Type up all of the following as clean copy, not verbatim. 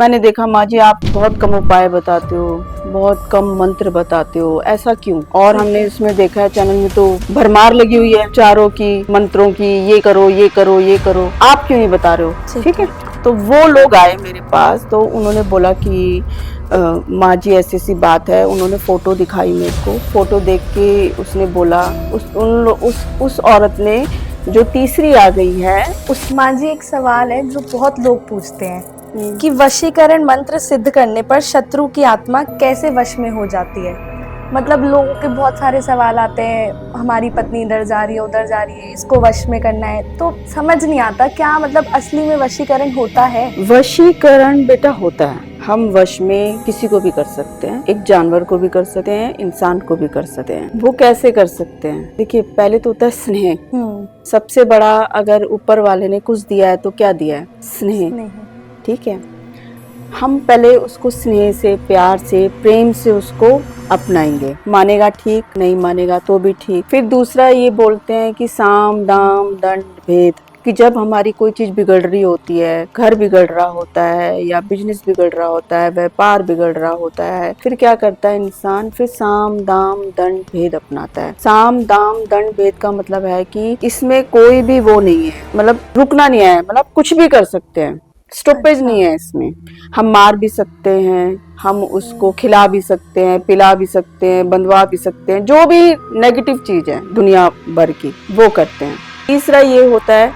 मैंने देखा माँ जी आप बहुत कम उपाय बताते हो, बहुत कम मंत्र बताते हो, ऐसा क्यों? और हमने इसमें देखा है चैनल में तो भरमार लगी हुई है चारों की, मंत्रों की, ये करो ये करो ये करो, आप क्यों नहीं बता रहे हो? ठीक है। तो वो लोग आए मेरे पास, तो उन्होंने बोला कि माँ जी ऐसी ऐसी बात है। उन्होंने फोटो दिखाई मेरे को, फोटो देख के उसने बोला, उस औरत ने जो तीसरी आ गई है उस। माँ जी एक सवाल है जो बहुत लोग पूछते हैं कि वशीकरण मंत्र सिद्ध करने पर शत्रु की आत्मा कैसे वश में हो जाती है। मतलब लोगों के बहुत सारे सवाल आते हैं, हमारी पत्नी इधर जा रही है उधर जा रही है, इसको वश में करना है, तो समझ नहीं आता क्या मतलब असली में वशीकरण होता है? वशीकरण बेटा होता है, हम वश में किसी को भी कर सकते हैं, एक जानवर को भी कर सकते हैं, इंसान को भी कर सकते हैं। वो कैसे कर सकते हैं? देखिए पहले तो होता है स्नेह। सबसे बड़ा अगर ऊपर वाले ने कुछ दिया है तो क्या दिया है? स्नेह। ठीक है, हम पहले उसको स्नेह से, प्यार से, प्रेम से उसको अपनाएंगे। मानेगा ठीक, नहीं मानेगा तो भी ठीक। फिर दूसरा ये बोलते हैं कि साम दाम दंड भेद, कि जब हमारी कोई चीज बिगड़ रही होती है, घर बिगड़ रहा होता है या बिजनेस बिगड़ रहा होता है, व्यापार बिगड़ रहा होता है, फिर क्या करता है इंसान? फिर साम दाम दंड भेद अपनाता है। साम दाम दंड भेद का मतलब है कि इसमें कोई भी वो नहीं है, मतलब रुकना नहीं है, मतलब कुछ भी कर सकते हैं, स्टॉपेज नहीं है इसमें। हम मार भी सकते हैं, हम उसको खिला भी सकते हैं, पिला भी सकते हैं, बंधवा भी सकते हैं, जो भी नेगेटिव चीज है दुनिया भर की वो करते हैं। तीसरा ये होता है,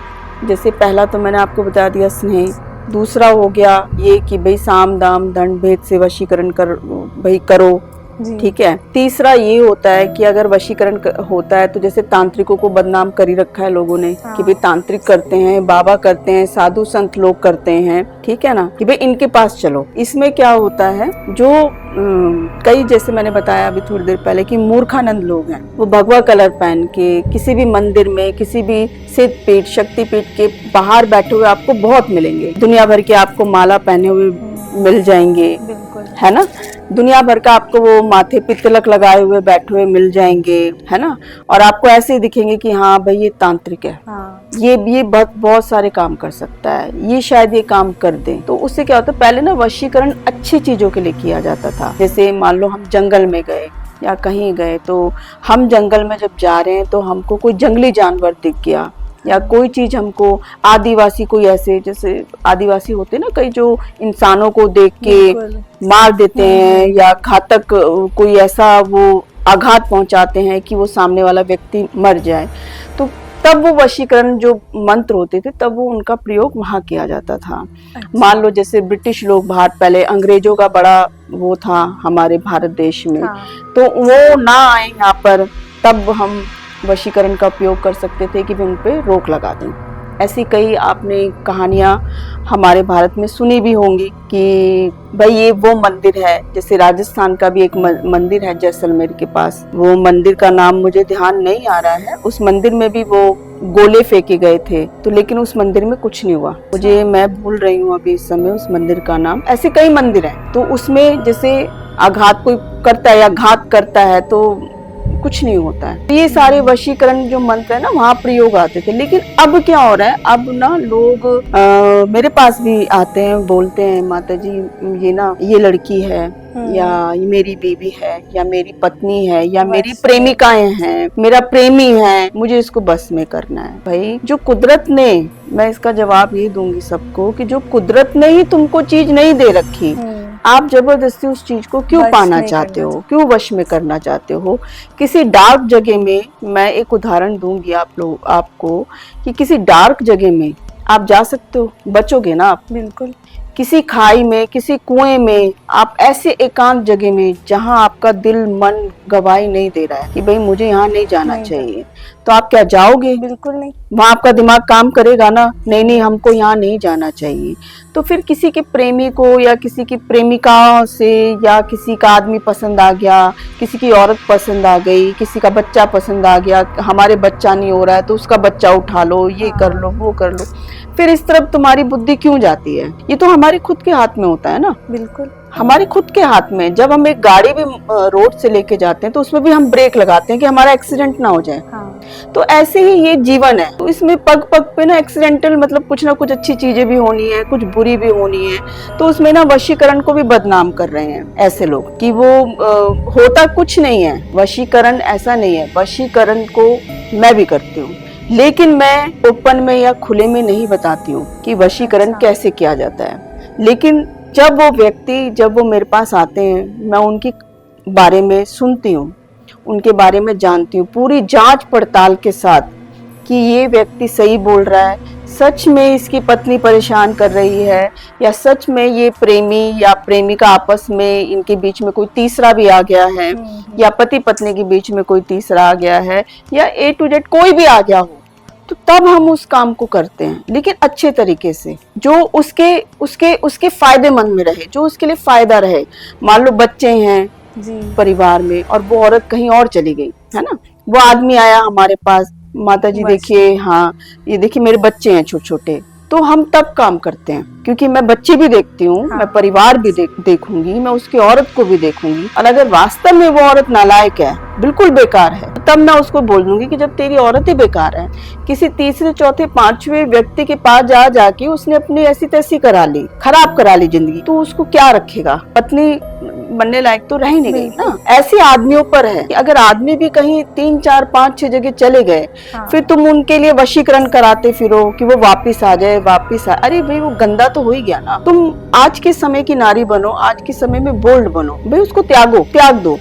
जैसे पहला तो मैंने आपको बता दिया स्नेह, दूसरा हो गया ये कि भाई साम दाम दंड भेद से वशीकरण कर भाई करो। ठीक है। तीसरा ये होता है कि अगर वशीकरण होता है तो जैसे तांत्रिकों को बदनाम कर ही रखा है लोगों ने कि भाई तांत्रिक करते हैं, बाबा करते हैं, साधु संत लोग करते हैं, ठीक है ना, कि भाई इनके पास चलो। इसमें क्या होता है, जो कई जैसे मैंने बताया अभी थोड़ी देर पहले कि मूर्खानंद लोग हैं, वो भगवा कलर पहन के किसी भी मंदिर में, किसी भी सिद्ध पीठ, शक्ति पीठ के बाहर बैठे हुए आपको बहुत मिलेंगे। दुनिया भर के आपको माला पहने हुए मिल जाएंगे, है ना, दुनिया भर का आपको वो माथे पे तिलक लगाए हुए बैठे हुए मिल जाएंगे, है ना, और आपको ऐसे ही दिखेंगे कि हाँ भाई ये तांत्रिक है। ये बहुत सारे काम कर सकता है, ये शायद ये काम कर दे। तो उससे क्या होता है, पहले ना वशीकरण अच्छी चीजों के लिए किया जाता था। जैसे मान लो हम जंगल में गए या कहीं गए, तो हम जंगल में जब जा रहे हैं तो हमको कोई जंगली जानवर दिख गया या कोई चीज हमको, आदिवासी कोई ऐसे, जैसे आदिवासी होते हैं ना कई, जो इंसानों को देख के मार देते हैं या घातक कोई ऐसा वो आघात पहुंचाते हैं कि वो सामने वाला व्यक्ति मर जाए, तो तब वो वशीकरण जो मंत्र होते थे तब वो उनका प्रयोग वहां किया जाता था। मान लो जैसे ब्रिटिश लोग बाहर, पहले अंग्रेजों का बड़ा वो था हमारे भारत देश में, तो वो ना आए यहाँ पर, तब हम वशीकरण का उपयोग कर सकते थे कि भी उन पे रोक लगा दें। ऐसी कई आपने कहानियां हमारे भारत में सुनी भी होंगी कि भाई ये वो मंदिर है। जैसे राजस्थान का भी एक मंदिर है जैसलमेर के पास, वो मंदिर का नाम मुझे ध्यान नहीं आ रहा है। उस मंदिर में भी वो गोले फेंके गए थे, तो लेकिन उस मंदिर में कुछ नहीं हुआ। मुझे, मैं भूल रही हूँ अभी इस समय उस मंदिर का नाम। ऐसे कई मंदिर हैं, तो उसमें जैसे आघात कोई करता है या घात करता है तो कुछ नहीं होता है। तो ये सारे वशीकरण जो मंत्र है ना वहाँ प्रयोग आते थे। लेकिन अब क्या हो रहा है, अब ना लोग मेरे पास भी आते हैं, बोलते हैं माता जी ये ना ये लड़की है या ये मेरी बीवी है या मेरी पत्नी है या मेरी प्रेमिकाएं हैं, मेरा प्रेमी है, मुझे इसको बस में करना है। भाई जो कुदरत ने, मैं इसका जवाब ये दूंगी सबको कि जो कुदरत ने ही तुमको चीज नहीं दे रखी, आप जबरदस्ती उस चीज को क्यों पाना चाहते हो, क्यों वश में करना चाहते हो? किसी डार्क जगह में, मैं एक उदाहरण दूंगी आपको कि किसी डार्क जगह में आप जा सकते हो, बचोगे ना आप? बिल्कुल। किसी खाई में, किसी कुएं में, आप ऐसे एकांत जगह में जहां आपका दिल मन गवाही नहीं दे रहा है कि भाई मुझे यहाँ नहीं जाना चाहिए, तो आप क्या जाओगे? बिल्कुल नहीं। वहां आपका दिमाग काम करेगा ना, नहीं हमको यहाँ नहीं जाना चाहिए। तो फिर किसी के प्रेमी को या किसी की प्रेमिका से, या किसी का आदमी पसंद आ गया, किसी की औरत पसंद आ गई, किसी का बच्चा पसंद आ गया, हमारे बच्चा नहीं हो रहा है तो उसका बच्चा उठा लो, ये कर लो वो कर लो, फिर इस तरफ तुम्हारी बुद्धि क्यों जाती है? ये तो हमारे खुद के हाथ में होता है ना। बिल्कुल। हमारे खुद के हाथ में। जब हम एक गाड़ी भी रोड से लेके जाते हैं तो उसमें भी हम ब्रेक लगाते हैं कि हमारा एक्सीडेंट ना हो जाए। तो ऐसे ही ये जीवन है, तो इसमें पग पग पे ना एक्सीडेंटल मतलब कुछ ना कुछ अच्छी चीजें भी होनी है, कुछ बुरी भी होनी है। तो उसमें ना वशीकरण को भी बदनाम कर रहे हैं ऐसे लोग कि वो होता कुछ नहीं है। वशीकरण ऐसा नहीं है। वशीकरण को मैं भी करती हूँ, लेकिन मैं ओपन में या खुले में नहीं बताती हूँ कि वशीकरण कैसे किया जाता है। लेकिन जब वो व्यक्ति, जब वो मेरे पास आते हैं, मैं उनके बारे में सुनती हूँ, उनके बारे में जानती हूँ पूरी जांच पड़ताल के साथ कि ये व्यक्ति सही बोल रहा है, सच में इसकी पत्नी परेशान कर रही है, या सच में ये प्रेमी या प्रेमिका आपस में इनके बीच में कोई तीसरा भी आ गया है, या पति पत्नी के बीच में कोई तीसरा आ गया है, या A to Z कोई भी आ गया हो, तो तब हम उस काम को करते हैं, लेकिन अच्छे तरीके से, जो उसके फायदेमंद में रहे, जो उसके लिए फायदा रहे। मान लो बच्चे हैं परिवार में और वो औरत कहीं और चली गई है ना, वो आदमी आया हमारे पास, माता जी देखिए, हाँ ये देखिए मेरे बच्चे हैं छोटे छोटे, तो हम तब काम करते हैं, क्योंकि मैं बच्चे भी देखती हूँ, मैं परिवार भी देखूंगी, मैं उसकी औरत को भी देखूंगी। और अगर वास्तव में वो औरत नालायक है, बिल्कुल बेकार है, तब मैं उसको बोल दूंगी कि जब तेरी औरत ही बेकार है, किसी तीसरे चौथे पांचवे व्यक्ति के पास जाके उसने अपनी ऐसी तैसी करा ली, खराब करा ली जिंदगी, तो उसको क्या रखेगा? पत्नी बनने लायक तो रह ही नहीं गई ना। ऐसे आदमियों पर है कि अगर आदमी भी कहीं 3 4 5 6 जगह चले गए, फिर तुम उनके लिए वशीकरण कराते फिरो कि वो वापिस आ जाए, वापिस आ। अरे भाई वो गंदा तो हो ही गया ना। तुम आज के समय की नारी बनो, आज के समय में बोल्ड बनो, भाई उसको त्याग दो,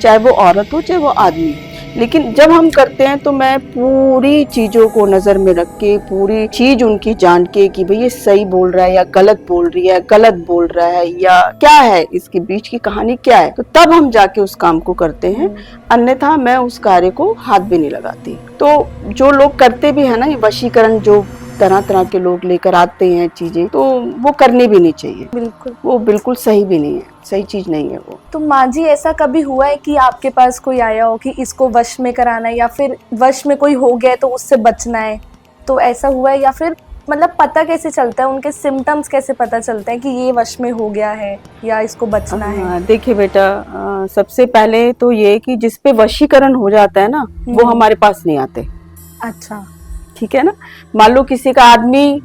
चाहे वो औरत हो चाहे वो आदमी। लेकिन जब हम करते हैं तो मैं पूरी चीजों को नजर में रख के, पूरी चीज उनकी जान के कि भाई ये सही बोल रहा है या गलत बोल रही है, गलत बोल रहा है या क्या है, इसके बीच की कहानी क्या है, तो तब हम जाके उस काम को करते हैं। अन्यथा मैं उस कार्य को हाथ भी नहीं लगाती। तो जो लोग करते भी है ना ये वशीकरण, जो तरह तरह के लोग लेकर आते हैं चीजें, तो वो करनी भी नहीं चाहिए। बिल्कुल, वो बिल्कुल सही भी नहीं है, सही चीज नहीं है वो। तो माँ जी ऐसा कभी हुआ है कि आपके पास कोई आया हो कि इसको वश में कराना है, या फिर वश में कोई हो गया तो उससे बचना है, तो ऐसा हुआ है? या फिर मतलब पता कैसे चलता है, उनके सिम्टम्स कैसे पता चलते हैं कि ये वश में हो गया है या इसको बचना है? देखिए बेटा, सबसे पहले तो ये कि जिसपे वशीकरण हो जाता है ना, वो हमारे पास नहीं आते। अच्छा, ठीक है ना। मान लो किसी का आदमी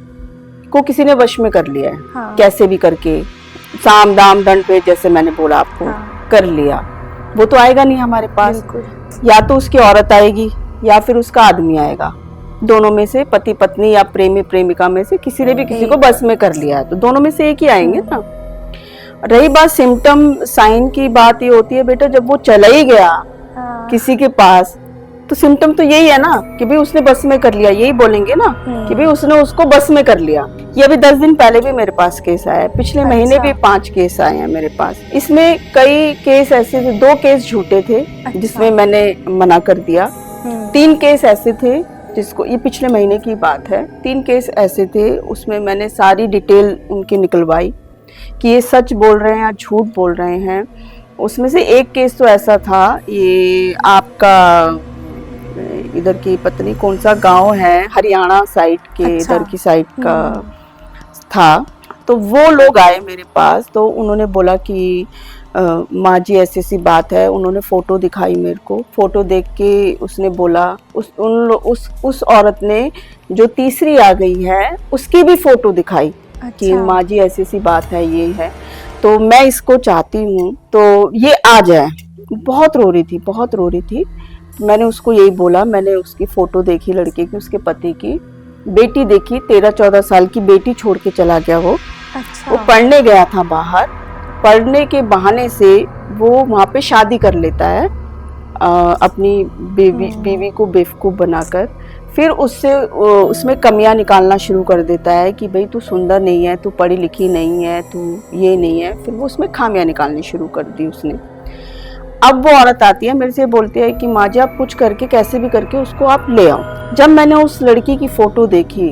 को किसी ने वश में कर लिया है, कैसे भी करके, साम दाम दंड पे, जैसे मैंने बोला आपको, कर लिया, वो तो आएगा नहीं हमारे पास। या तो उसकी औरत आएगी या फिर उसका आदमी आएगा, दोनों में से, पति पत्नी या प्रेमी प्रेमिका में से किसी ने भी किसी को बस में कर लिया है, तो दोनों में से एक ही आएंगे ना। रही बात सिम्टम साइन की, बात ये होती है बेटा, जब वो चला ही गया किसी के पास, तो सिम्टम तो यही है ना कि भाई उसने बस में कर लिया, यही बोलेंगे ना कि भाई उसने उसको बस में कर लिया। ये अभी 10 दिन पहले भी मेरे पास केस आया है, पिछले महीने भी 5 केस आए हैं मेरे पास। इसमें कई केस ऐसे थे, 2 केस झूठे थे जिसमें मैंने मना कर दिया, 3 केस ऐसे थे जिसको, ये पिछले महीने की बात है, 3 केस ऐसे थे, उसमें मैंने सारी डिटेल उनकी निकलवाई कि ये सच बोल रहे हैं या झूठ बोल रहे हैं। उसमें से एक केस तो ऐसा था, ये आपका इधर की पत्नी कौन सा गांव है, हरियाणा साइड के, इधर की साइड का था। तो वो लोग आए मेरे पास, तो उन्होंने बोला कि माँ जी ऐसी ऐसी बात है। उन्होंने फोटो दिखाई मेरे को, फोटो देख के उसने बोला, उस औरत ने जो तीसरी आ गई है उसकी भी फोटो दिखाई कि माँ जी ऐसी ऐसी बात है, ये है, तो मैं इसको चाहती हूँ तो ये आ जाए। बहुत रो रही थी। मैंने उसको यही बोला, मैंने उसकी फोटो देखी लड़के की, उसके पति की, बेटी देखी, 13-14 साल की बेटी छोड़ के चला गया वो। वो पढ़ने गया था बाहर, पढ़ने के बहाने से वो वहाँ पे शादी कर लेता है अपनी बीवी को बेवकूफ बनाकर। फिर उसमें कमियां निकालना शुरू कर देता है कि भाई तू सुंदर नहीं है, तू पढ़ी लिखी नहीं है, तू ये नहीं है। फिर वो उसमें खामियां निकालनी शुरू कर दी उसने। अब वो औरत आती है मेरे से, बोलती है कि माँ जी आप कुछ करके, कैसे भी करके उसको आप ले आओ। जब मैंने उस लड़की की फोटो देखी,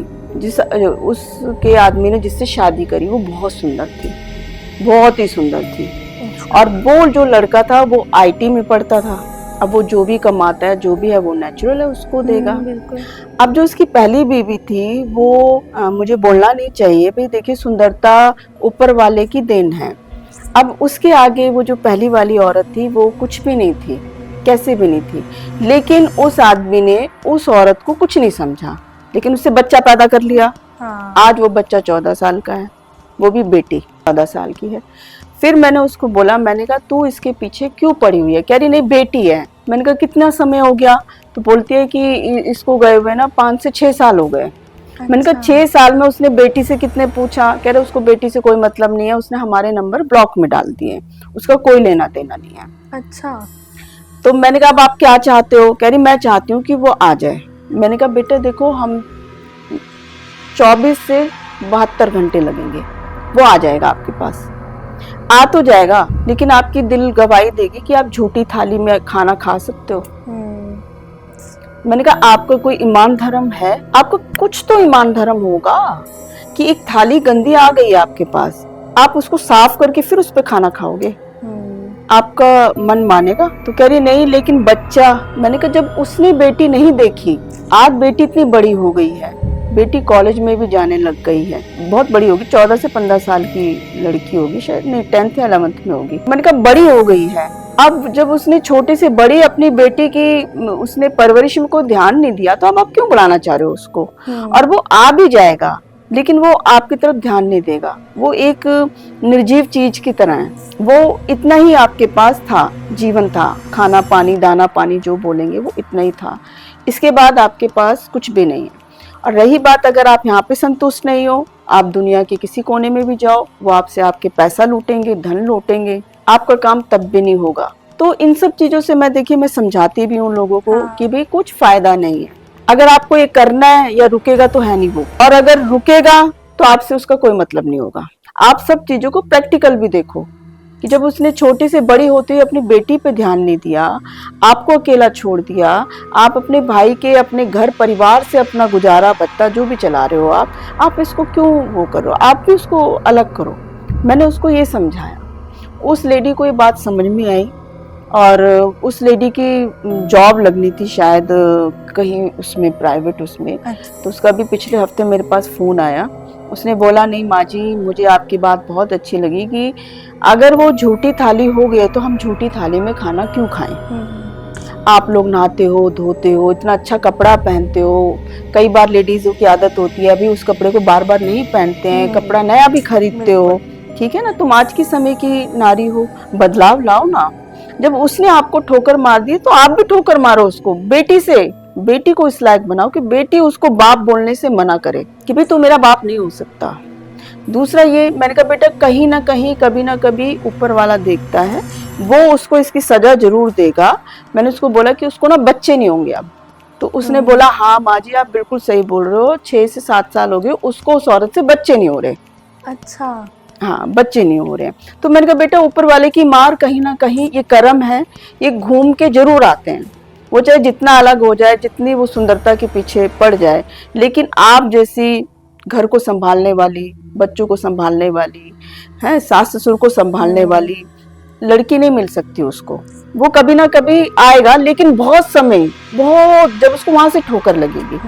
उसके आदमी ने जिससे शादी करी, वो बहुत सुंदर थी, बहुत ही सुंदर थी। और वो जो लड़का था वो IT में पढ़ता था। अब वो जो भी कमाता है, जो भी है, वो नेचुरल है, उसको देगा। अब जो उसकी पहली बीवी थी वो मुझे बोलना नहीं चाहिए भाई, देखिए सुंदरता ऊपर वाले की देन है। अब उसके आगे वो जो पहली वाली औरत थी वो कुछ भी नहीं थी, कैसे भी नहीं थी, लेकिन उस आदमी ने उस औरत को कुछ नहीं समझा, लेकिन उससे बच्चा पैदा कर लिया। हाँ। आज वो बच्चा 14 साल का है, वो भी बेटी 14 साल की है। फिर मैंने उसको बोला, मैंने कहा तू इसके पीछे क्यों पड़ी हुई है? कह रही नहीं बेटी है। मैंने कहा कितना समय हो गया? तो बोलती है कि इसको गए हुए ना 5 से 6 साल हो गए। मैंने कहा 6 साल में उसने बेटी से कितने पूछा? कह रहे उसको बेटी से कोई मतलब नहीं है, उसने हमारे नंबर ब्लॉक में डाल दिए, उसका कोई लेना देना नहीं है। अच्छा। तो मैंने कहा अब आप क्या चाहते हो? कह रही मैं चाहती हूँ कि वो आ जाए। मैंने कहा बेटा देखो, हम 24 से 72 घंटे लगेंगे, वो आ जाएगा आपके पास। आ तो जाएगा, लेकिन आपकी दिल गवाही देगी कि आप झूठी थाली में खाना खा सकते हो। मैंने कहा आपका कोई ईमान धर्म है? आपका कुछ तो ईमान धर्म होगा कि एक थाली गंदी आ गई है आपके पास, आप उसको साफ करके फिर उस पर खाना खाओगे, आपका मन मानेगा? तो कह रही नहीं लेकिन बच्चा। मैंने कहा जब उसने बेटी नहीं देखी, आज बेटी इतनी बड़ी हो गई है, बेटी कॉलेज में भी जाने लग गई है, बहुत बड़ी होगी, 14 से 15 साल की लड़की होगी शायद, नहीं 10th या 11th में होगी। मैंने कहा बड़ी हो गई है। अब जब उसने छोटे से बड़ी अपनी बेटी की उसने परवरिश को ध्यान नहीं दिया, तो अब आप क्यों बुलाना चाह रहे हो उसको? और वो आ भी जाएगा, लेकिन वो आपकी तरफ ध्यान नहीं देगा, वो एक निर्जीव चीज की तरह है। वो इतना ही आपके पास था, जीवन था, खाना पानी दाना पानी जो बोलेंगे वो इतना ही था, इसके बाद आपके पास कुछ भी नहीं है। और रही बात, अगर आप यहाँ पे संतुष्ट नहीं हो, आप दुनिया के किसी कोने में भी जाओ, वो आपसे आपके पैसा लूटेंगे, धन लूटेंगे, आपका काम तब भी नहीं होगा। तो इन सब चीजों से मैं देखिए मैं समझाती भी हूँ लोगों को कि भाई कुछ फायदा नहीं है, अगर आपको ये करना है या रुकेगा तो है नहीं वो, और अगर रुकेगा तो आपसे उसका कोई मतलब नहीं होगा। आप सब चीजों को प्रैक्टिकल भी देखो कि जब उसने छोटे से बड़ी होते हुए अपनी बेटी पे ध्यान नहीं दिया, आपको अकेला छोड़ दिया, आप अपने भाई के अपने घर परिवार से अपना गुजारा भत्ता जो भी चला रहे हो, आप इसको क्यों वो करो? आप भी उसको अलग करो। मैंने उसको ये समझाया, उस लेडी को ये बात समझ में आई, और उस लेडी की जॉब लगनी थी शायद कहीं उसमें प्राइवेट उसमें। तो उसका भी पिछले हफ्ते मेरे पास फोन आया, उसने बोला नहीं माँ जी मुझे आपकी बात बहुत अच्छी लगी कि अगर वो झूठी थाली हो गई तो हम झूठी थाली में खाना क्यों खाएं? आप लोग नहाते हो, धोते हो, इतना अच्छा कपड़ा पहनते हो, कई बार लेडीजों की आदत होती है अभी उस कपड़े को बार बार नहीं पहनते हैं, कपड़ा नया भी खरीदते हो, ठीक है ना, तुम आज की समय की नारी हो, बदलाव लाओ ना। जब उसने आपको ठोकर मार दी तो आप भी ठोकर मारो उसको, बेटी से, बेटी को इस लायक बनाओ कि बेटी उसको बाप बोलने से मना करे कि भाई तू मेरा बाप नहीं हो सकता। दूसरा ये, मैंने कहा बेटा कहीं ना कहीं कभी ना कभी ऊपर वाला देखता है, वो उसको इसकी सजा जरूर देगा। मैंने उसको बोला कि उसको ना बच्चे नहीं होंगे अब, तो उसने बोला हाँ माँ जी आप बिल्कुल सही बोल रहे हो, 6 से 7 साल हो गए उसको, उस औरत से बच्चे नहीं हो रहे। अच्छा। हाँ बच्चे नहीं हो रहे हैं। तो मैंने कहा बेटा ऊपर वाले की मार कहीं ना कहीं ये कर्म है, ये घूम के जरूर आते हैं, वो चाहे जितना अलग हो जाए, जितनी वो सुंदरता के पीछे पड़ जाए, लेकिन आप जैसी घर को संभालने वाली, बच्चों को संभालने वाली है, सास ससुर को संभालने वाली लड़की नहीं मिल सकती उसको। वो कभी ना कभी आएगा, लेकिन बहुत समय, बहुत जब उसको वहां से ठोकर लगेगी।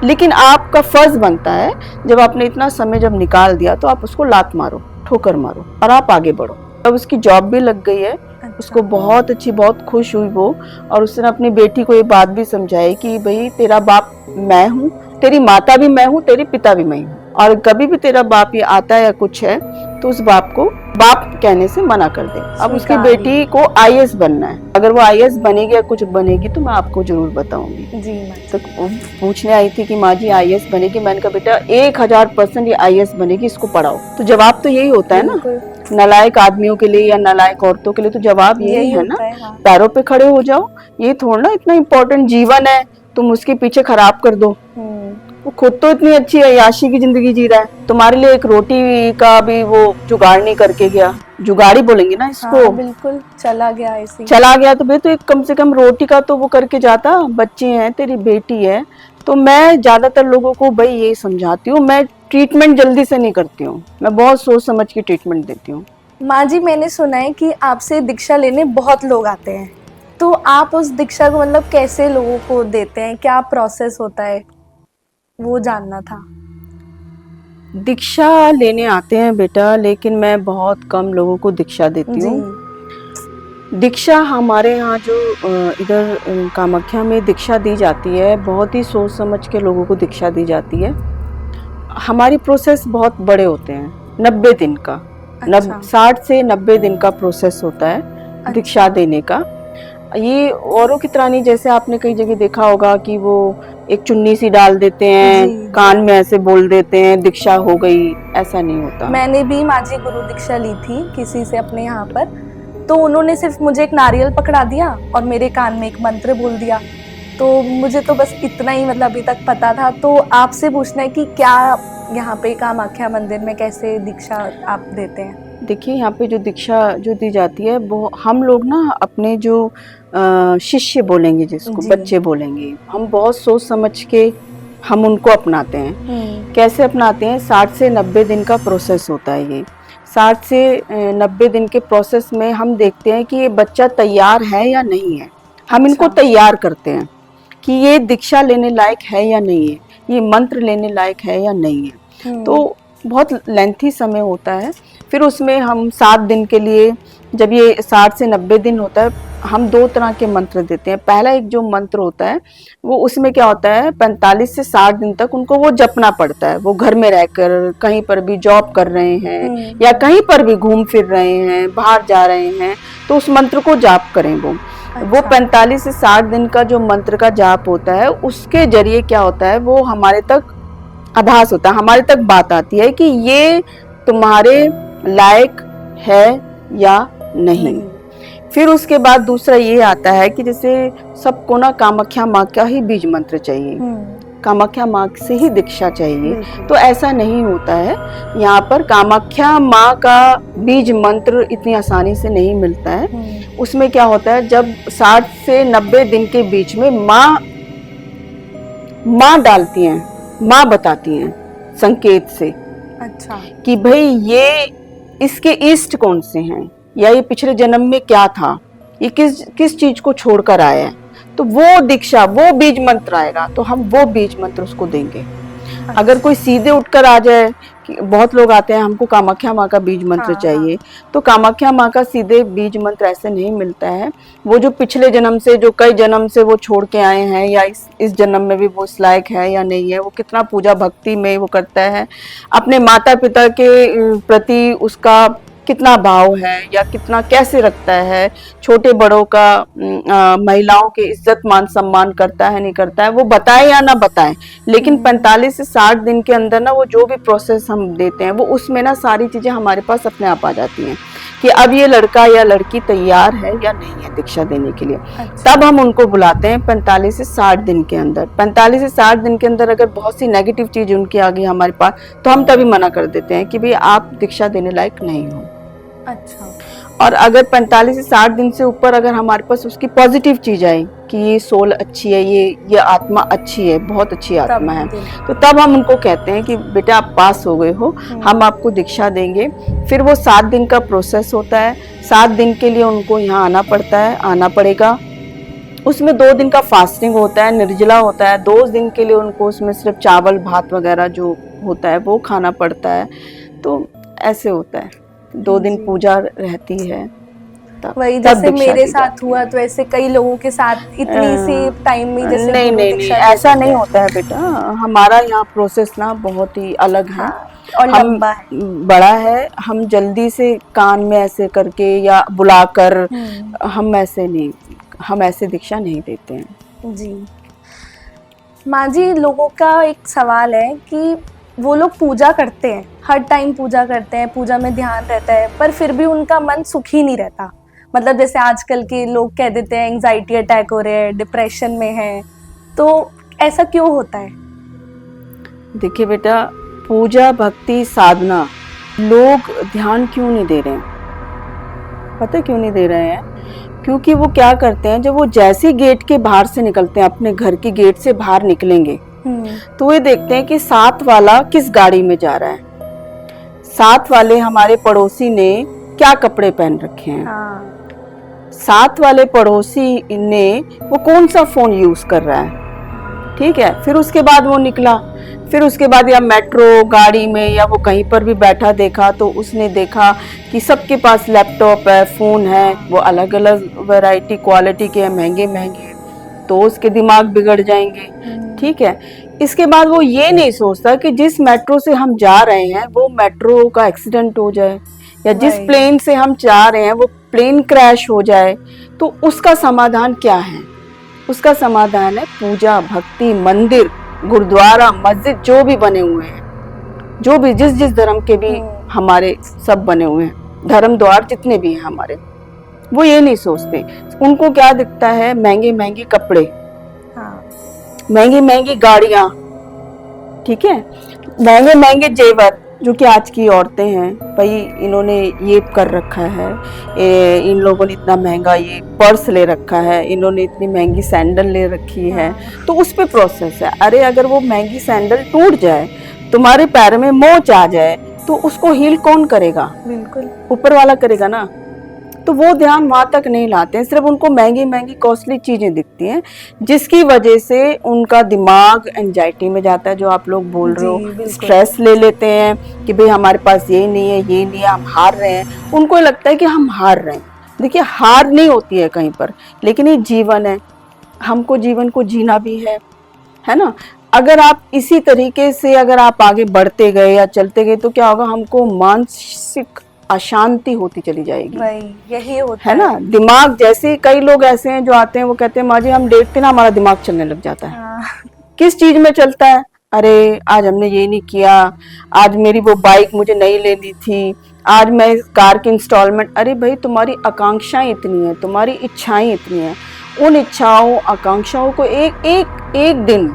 लेकिन आपका फर्ज बनता है, जब आपने इतना समय जब निकाल दिया तो आप उसको लात मारो, ठोकर मारो और आप आगे बढ़ो। अब उसकी जॉब भी लग गई है, उसको बहुत अच्छी, बहुत खुश हुई वो, और उसने अपनी बेटी को ये बात भी समझाई कि भाई तेरा बाप मैं हूँ, तेरी माता भी मैं हूँ, तेरे पिता भी मैं हूँ, और कभी भी तेरा बाप ये आता है या कुछ है तो उस बाप को बाप कहने से मना कर दे। अब उसकी बेटी को IAS बनना है, अगर वो IAS बनेगी या कुछ बनेगी तो मैं आपको जरूर बताऊंगी जी। तो पूछने आई थी कि माँ जी IAS बनेगी, मैंने कहा बेटा 1000% ये IAS बनेगी, इसको पढ़ाओ। तो जवाब तो यही होता है ना, नालायक आदमियों के लिए या नालायक औरतों के लिए तो जवाब यही है ना, पैरों पे खड़े हो जाओ। ये थोड़ा ना इतना इम्पोर्टेंट जीवन है तुम उसके पीछे खराब कर दो। वो खुद तो इतनी अच्छी अय्याशी की जिंदगी जी रहा है, तुम्हारे लिए एक रोटी का भी वो जुगाड़ नहीं करके गया, जुगाड़ी बोलेंगे ना इसको। हाँ, बिल्कुल चला गया ऐसे, चला गया तो भाई तो एक कम से कम रोटी का तो वो करके जाता। बच्चे हैं, तेरी बेटी है। तो मैं ज्यादातर लोगों को भाई ये समझाती हूँ, मैं ट्रीटमेंट जल्दी से नहीं करती हूँ, मैं बहुत सोच समझ के ट्रीटमेंट देती हूँ। माँ जी मैंने सुना है कि आपसे दीक्षा लेने बहुत लोग आते हैं, तो आप उस दीक्षा को मतलब कैसे लोगों को देते हैं, क्या प्रोसेस होता है, वो जानना था। दीक्षा लेने आते हैं बेटा, लेकिन मैं बहुत कम लोगों को दीक्षा देती हूँ। दीक्षा हमारे यहाँ जो इधर कामाख्या में दीक्षा दी जाती है, बहुत ही सोच समझ के लोगों को दीक्षा दी जाती है। हमारी प्रोसेस बहुत बड़े होते हैं, 90 दिन का। 60 से 90 दिन का प्रोसेस होता है दीक्षा देने का। ये औरों की तरह नहीं, जैसे आपने कई जगह देखा होगा कि वो एक चुन्नी सी डाल देते हैं, कान में ऐसे बोल देते हैं दीक्षा हो गई, ऐसा नहीं होता। मैंने भी माझी गुरु दीक्षा ली थी किसी से अपने यहाँ पर, तो उन्होंने सिर्फ मुझे एक नारियल पकड़ा दिया और मेरे कान में एक मंत्र बोल दिया। तो मुझे तो बस इतना ही मतलब अभी तक पता था। तो आपसे पूछना है कि क्या यहाँ पे कामाख्या मंदिर में कैसे दीक्षा आप देते हैं? देखिए, यहाँ पे जो दीक्षा जो दी जाती है वो हम लोग ना अपने जो शिष्य बोलेंगे, जिसको बच्चे बोलेंगे, हम बहुत सोच समझ के हम उनको अपनाते हैं। कैसे अपनाते हैं? 60 से 90 दिन का प्रोसेस होता है। ये 60 से 90 दिन के प्रोसेस में हम देखते हैं कि ये बच्चा तैयार है या नहीं है। हम इनको तैयार करते हैं कि ये दीक्षा लेने लायक है या नहीं है, ये मंत्र लेने लायक है या नहीं है। तो बहुत लेंथी समय होता है। फिर उसमें हम 7 दिन के लिए, जब ये 60 से 90 दिन होता है, हम 2 तरह के मंत्र देते हैं। पहला एक जो मंत्र होता है वो, उसमें क्या होता है, 45 से 60 दिन तक उनको वो जपना पड़ता है। वो घर में रहकर कहीं पर भी जॉब कर रहे हैं या कहीं पर भी घूम फिर रहे हैं, बाहर जा रहे हैं, तो उस मंत्र को जाप करें। वो 45 से 60 दिन का जो मंत्र का जाप होता है, उसके जरिए क्या होता है, वो हमारे तक आभास होता है, हमारे तक बात आती है कि ये तुम्हारे लायक है या नहीं। फिर उसके बाद दूसरा ये आता है कि जैसे सबको ना कामाख्या माँ का ही बीज मंत्र चाहिए, कामाख्या माँ से ही दीक्षा चाहिए, तो ऐसा नहीं होता है। यहाँ पर कामाख्या माँ का बीज मंत्र इतनी आसानी से नहीं मिलता है। उसमें क्या होता है, जब 60 से 90 दिन के बीच में माँ डालती हैं, माँ बताती हैं संकेत से, अच्छा, कि भाई ये इसके इष्ट कौन से हैं, या ये पिछले जन्म में क्या था, ये किस चीज को छोड़कर आया है, तो वो दीक्षा, वो बीज मंत्र आएगा, तो हम वो बीज मंत्र उसको देंगे। अच्छा। अगर कोई सीधे उठकर आ जाए, कि बहुत लोग आते हैं हमको कामाख्या माँ का बीज मंत्र चाहिए, तो कामाख्या माँ का सीधे बीज मंत्र ऐसे नहीं मिलता है। वो जो पिछले जन्म से, जो कई जन्म से वो छोड़ के आए हैं, या इस जन्म में भी वो इस लायक है या नहीं है, वो कितना पूजा भक्ति में वो करता है, अपने माता पिता के प्रति उसका कितना भाव है, या कितना कैसे रखता है, छोटे बड़ों का, महिलाओं के इज्जत मान सम्मान करता है नहीं करता है, वो बताए या ना बताए, लेकिन 45 से 60 दिन के अंदर ना वो जो भी प्रोसेस हम देते हैं, वो उसमें ना सारी चीजें हमारे पास अपने आप आ जाती हैं कि अब ये लड़का या लड़की तैयार है या नहीं है दीक्षा देने के लिए। अच्छा। तब हम उनको बुलाते हैं 45 से 60 दिन के अंदर। 45 से 60 दिन के अंदर अगर बहुत सी नेगेटिव चीज उनकी आ गई हमारे पास, तो हम तभी मना कर देते हैं कि भाई आप दीक्षा देने लायक नहीं हो। अच्छा। और अगर 45 से 60 दिन से ऊपर अगर हमारे पास उसकी पॉजिटिव चीज आई कि ये सोल अच्छी है, ये आत्मा अच्छी है, बहुत अच्छी आत्मा है, तो तब हम उनको कहते हैं कि बेटा आप पास हो गए हो, हम आपको दीक्षा देंगे। फिर वो 7 दिन का प्रोसेस होता है। 7 दिन के लिए उनको यहाँ आना पड़ता है, आना पड़ेगा। उसमें 2 दिन का फास्टिंग होता है, निर्जला होता है। 2 दिन के लिए उनको उसमें सिर्फ चावल भात वगैरह जो होता है वो खाना पड़ता है। तो ऐसे होता है, 2 दिन पूजा रहती है। वही जैसे मेरे साथ हुआ, तो ऐसे कई लोगों के साथ इतनी सी टाइम में जैसे नहीं ऐसा नहीं होता है बेटा। हमारा यहाँ प्रोसेस ना बहुत ही अलग है और लंबा है, बड़ा है। हम जल्दी से कान में ऐसे करके या बुलाकर हम ऐसे दीक्षा नहीं देते हैं जी। माँ जी, लोगों का एक सवाल है कि वो लोग पूजा करते हैं, हर टाइम पूजा करते हैं, पूजा में ध्यान रहता है, पर फिर भी उनका मन सुखी नहीं रहता। मतलब जैसे आजकल के लोग कह देते हैं एंजाइटी अटैक हो रहे हैं, डिप्रेशन में हैं, तो ऐसा क्यों होता है? देखिए बेटा, पूजा भक्ति साधना लोग ध्यान क्यों नहीं दे रहे हैं? पता है क्यों नहीं दे रहे हैं? क्योंकि वो क्या करते हैं, जब वो जैसे गेट के बाहर से निकलते हैं, अपने घर के गेट से बाहर निकलेंगे, तो ये देखते हैं कि साथ वाला किस गाड़ी में जा रहा है, साथ वाले हमारे पड़ोसी ने क्या कपड़े पहन रखे हैं, साथ वाले पड़ोसी ने वो कौन सा फोन यूज कर रहा है, ठीक है, फिर उसके बाद वो निकला, फिर उसके बाद या मेट्रो गाड़ी में या वो कहीं पर भी बैठा देखा तो उसने देखा कि सबके पास लैपटॉप है, फोन है, वो अलग अलग वैरायटी क्वालिटी के हैं, महंगे महंगे, तो उसके दिमाग बिगड़ जाएंगे। ठीक है, इसके बाद वो ये नहीं सोचता कि जिस मेट्रो से हम जा रहे हैं वो मेट्रो का एक्सीडेंट हो जाए, या जिस प्लेन से हम जा रहे हैं वो प्लेन क्रैश हो जाए, तो उसका समाधान क्या है? उसका समाधान है पूजा, भक्ति, मंदिर, गुरुद्वारा, मस्जिद जो भी बने हुए हैं, जो भी जिस जिस धर्म के भी हमारे सब बने हुए हैं, धर्म द्वार जितने भी हैं हमारे, वो ये नहीं सोचते। उनको क्या दिखता है? महंगे महंगे कपड़े, महंगी महंगी गाड़ियां, ठीक है, महंगे महंगे जेवर, जो कि आज की औरतें हैं, भाई इन्होंने ये कर रखा है, इन लोगों ने इतना महंगा ये पर्स ले रखा है, इन्होंने इतनी महंगी सैंडल ले रखी है, तो उस पे प्रोसेस है। अरे अगर वो महंगी सैंडल टूट जाए, तुम्हारे पैर में मोच आ जाए, तो उसको हील कौन करेगा? बिल्कुल ऊपर वाला करेगा ना। तो वो ध्यान वहां तक नहीं लाते हैं, सिर्फ उनको महंगी महंगी कॉस्टली चीजें दिखती हैं, जिसकी वजह से उनका दिमाग एंजाइटी में जाता है, जो आप लोग बोल रहे हो, स्ट्रेस ले लेते हैं कि भाई हमारे पास ये नहीं है, ये नहीं है, हम हार रहे हैं। उनको लगता है कि हम हार रहे हैं। देखिए, हार नहीं होती है कहीं पर, लेकिन ये जीवन है, हमको जीवन को जीना भी है ना। अगर आप इसी तरीके से अगर आप आगे बढ़ते गए या चलते गए, तो क्या होगा? हमको मानसिक अशांति होती चली जाएगी। यही होता है ना। दिमाग, जैसे कई लोग ऐसे हैं जो आते हैं, वो कहते हैं माँ जी हम देखते ना हमारा दिमाग चलने लग जाता है। किस चीज में चलता है? अरे आज हमने ये नहीं किया, आज मेरी वो बाइक मुझे नहीं लेनी थी, आज मैं कार की इंस्टॉलमेंट। अरे भाई, तुम्हारी आकांक्षाएं इतनी है, तुम्हारी इच्छाएं इतनी है, उन इच्छाओं आकांक्षाओं को एक दिन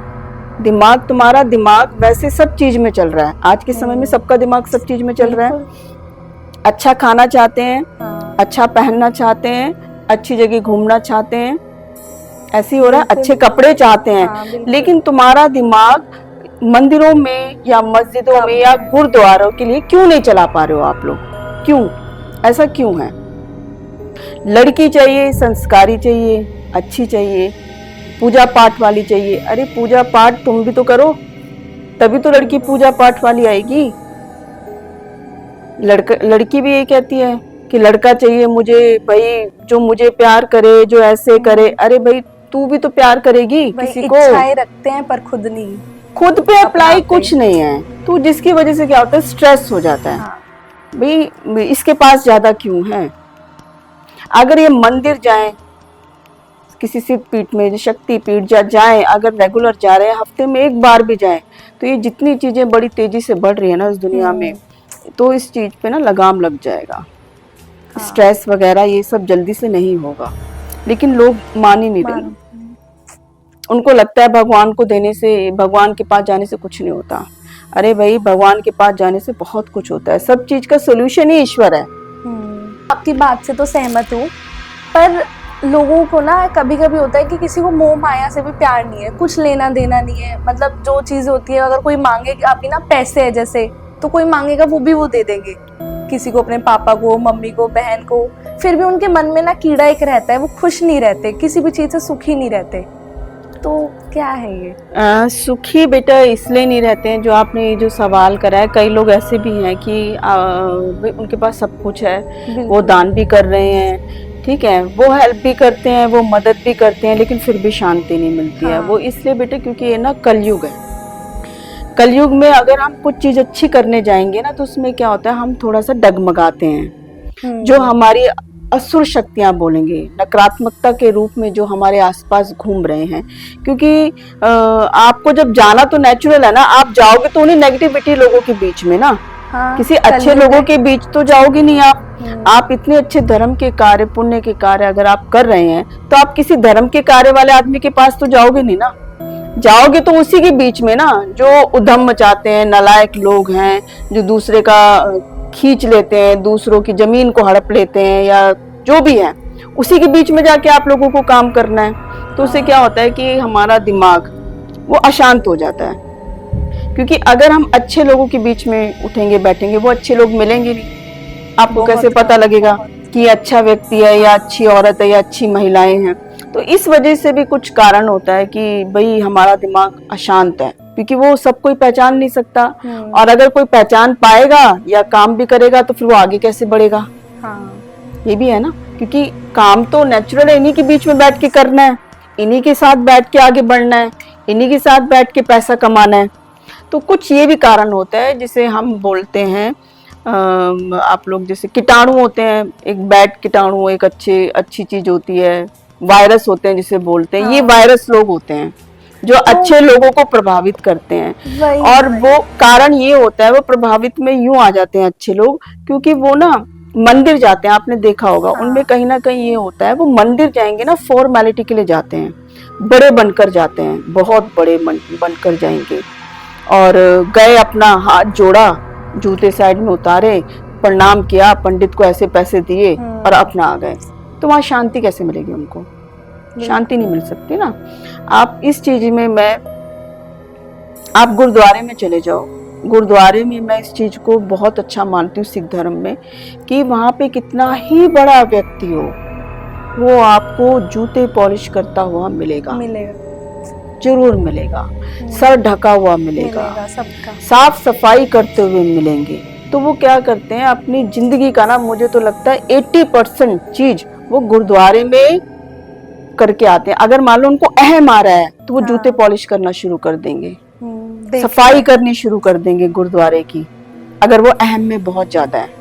दिमाग, तुम्हारा दिमाग वैसे सब चीज में चल रहा है। आज के समय में सबका दिमाग सब चीज में चल रहा है। अच्छा खाना चाहते हैं, अच्छा पहनना चाहते हैं, अच्छी जगह घूमना चाहते हैं, ऐसे हो रहा है, अच्छे कपड़े चाहते हैं, लेकिन तुम्हारा दिमाग मंदिरों में या मस्जिदों में या गुरुद्वारों के लिए क्यों नहीं चला पा रहे हो आप लोग? क्यों? ऐसा क्यों है? लड़की चाहिए, संस्कारी चाहिए, अच्छी चाहिए, पूजा पाठ वाली चाहिए। अरे पूजा पाठ तुम भी तो करो, तभी तो लड़की पूजा पाठ वाली आएगी। लड़की भी यही कहती है कि लड़का चाहिए मुझे, भाई जो मुझे प्यार करे, जो ऐसे करे। अरे भाई, तू भी तो प्यार करेगी किसी को। इच्छाएं रखते हैं पर खुद नहीं, खुद पे अप्लाई कुछ नहीं है, तो जिसकी वजह से क्या होता है? स्ट्रेस हो जाता है। भाई इसके पास ज्यादा क्यों है? अगर ये मंदिर जाए, किसी सिद्ध पीठ में, शक्ति पीठ जाए, अगर रेगुलर जा रहे हैं, हफ्ते में एक बार भी जाए, तो ये जितनी चीजें बड़ी तेजी से बढ़ रही है ना इस दुनिया में, तो इस चीज पे ना लगाम लग जाएगा। स्ट्रेस वगैरह ये सब जल्दी से नहीं होगा, लेकिन लोग मान ही नहीं रहे। उनको लगता है भगवान को देने से, भगवान के पास जाने से कुछ नहीं होता। अरे भाई, भगवान के पास जाने से बहुत कुछ होता है। सब चीज का सोल्यूशन ही ईश्वर है। आपकी बात से तो सहमत हूँ, पर लोगों को ना कभी कभी होता है कि किसी को मोह माया से भी प्यार नहीं है, कुछ लेना देना नहीं है। मतलब जो चीज होती है, अगर कोई मांगे अभी ना पैसे है जैसे, तो कोई मांगेगा वो भी वो दे देंगे किसी को, अपने पापा को, मम्मी को, बहन को, फिर भी उनके मन में ना कीड़ा एक रहता है, वो खुश नहीं रहते, किसी भी चीज से सुखी नहीं रहते। तो क्या है ये? सुखी बेटा इसलिए नहीं रहते हैं, जो आपने जो सवाल करा है, कई लोग ऐसे भी हैं कि उनके पास सब कुछ है, वो दान भी कर रहे हैं, ठीक है, वो हेल्प भी करते हैं, वो मदद भी करते हैं, लेकिन फिर भी शांति नहीं मिलती है। वो इसलिए बेटे क्योंकि ये ना कलयुग है। कलयुग में अगर हम कुछ चीज अच्छी करने जाएंगे ना, तो उसमें क्या होता है, हम थोड़ा सा डगमगाते हैं। जो हमारी असुर शक्तियां बोलेंगे, नकारात्मकता के रूप में जो हमारे आसपास घूम रहे हैं, क्योंकि आपको जब जाना तो नेचुरल है ना, आप जाओगे तो उन्हीं नेगेटिविटी लोगों के बीच में ना, किसी अच्छे लोगों के बीच तो जाओगे नहीं आप इतने अच्छे धर्म के कार्य, पुण्य के कार्य अगर आप कर रहे हैं, तो आप किसी धर्म के कार्य वाले आदमी के पास तो जाओगे नहीं ना। जाओगे तो उसी के बीच में ना, जो उधम मचाते हैं, नालायक लोग हैं, जो दूसरे का खींच लेते हैं, दूसरों की जमीन को हड़प लेते हैं, या जो भी है, उसी के बीच में जाके आप लोगों को काम करना है। तो उससे क्या होता है कि हमारा दिमाग वो अशांत हो जाता है। क्योंकि अगर हम अच्छे लोगों के बीच में उठेंगे बैठेंगे, वो अच्छे लोग मिलेंगे नहीं। आपको कैसे पता लगेगा कि अच्छा व्यक्ति है या अच्छी औरत है या अच्छी महिलाएं हैं? तो इस वजह से भी कुछ कारण होता है कि भाई हमारा दिमाग अशांत है, क्योंकि वो सब कोई पहचान नहीं सकता। और अगर कोई पहचान पाएगा या काम भी करेगा तो फिर वो आगे कैसे बढ़ेगा। ये भी है ना, क्योंकि काम तो नेचुरल है, इन्हीं के बीच में बैठ के करना है, इन्हीं के साथ बैठ के आगे बढ़ना है, इन्हीं के साथ बैठ के पैसा कमाना है। तो कुछ ये भी कारण होता है जिसे हम बोलते हैं आप लोग जैसे कीटाणु होते हैं, एक बैड कीटाणु, एक अच्छी चीज होती है, वायरस होते हैं जिसे बोलते हैं। ये वायरस लोग होते हैं जो अच्छे लोगों को प्रभावित करते हैं। और वो कारण ये होता है, वो प्रभावित में यूं आ जाते हैं अच्छे लोग, क्योंकि वो ना मंदिर जाते हैं, आपने देखा होगा। उनमें कहीं ना कहीं ये होता है, वो मंदिर जाएंगे ना फॉर्मेलिटी के लिए जाते हैं, बड़े बनकर जाते हैं, बहुत बड़े बनकर जाएंगे। और गए, अपना हाथ जोड़ा, जूते साइड में उतारे, प्रणाम किया, पंडित को ऐसे पैसे दिए और अपना आ गए। तो वहां शांति कैसे मिलेगी उनको? शांति नहीं मिल सकती ना। आप इस चीज में आप गुरुद्वारे में चले जाओ, गुरुद्वारे में मैं इस चीज को बहुत अच्छा मानती हूँ सिख धर्म में, कि वहां पे कितना ही बड़ा व्यक्ति हो, वो आपको जूते पॉलिश करता हुआ मिलेगा, जरूर मिलेगा, सर ढका हुआ मिलेगा, साफ सफाई करते हुए मिलेंगे। तो वो क्या करते हैं, अपनी जिंदगी का ना, मुझे तो लगता है 80% चीज वो गुरुद्वारे में करके आते हैं। अगर मान लो उनको अहम आ रहा है तो वो जूते पॉलिश करना शुरू कर देंगे, सफाई करनी शुरू कर देंगे गुरुद्वारे की। अगर वो अहम में बहुत ज्यादा है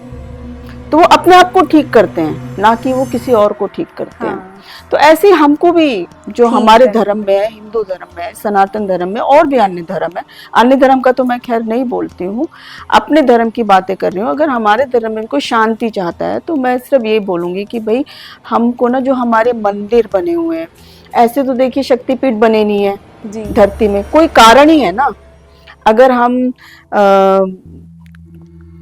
तो वो अपने आप को ठीक करते हैं, ना कि वो किसी और को ठीक करते हैं। तो ऐसे हमको भी, जो हमारे धर्म में है, हिंदू धर्म में है, सनातन धर्म में, और भी अन्य धर्म है, अन्य धर्म का तो मैं खैर नहीं बोलती हूँ, अपने धर्म की बातें कर रही हूँ। अगर हमारे धर्म में कोई शांति चाहता है तो मैं सिर्फ ये बोलूंगी कि भाई हमको ना, जो हमारे मंदिर बने हुए हैं, ऐसे तो देखिए शक्तिपीठ बने नहीं है धरती में, कोई कारण ही है ना। अगर हम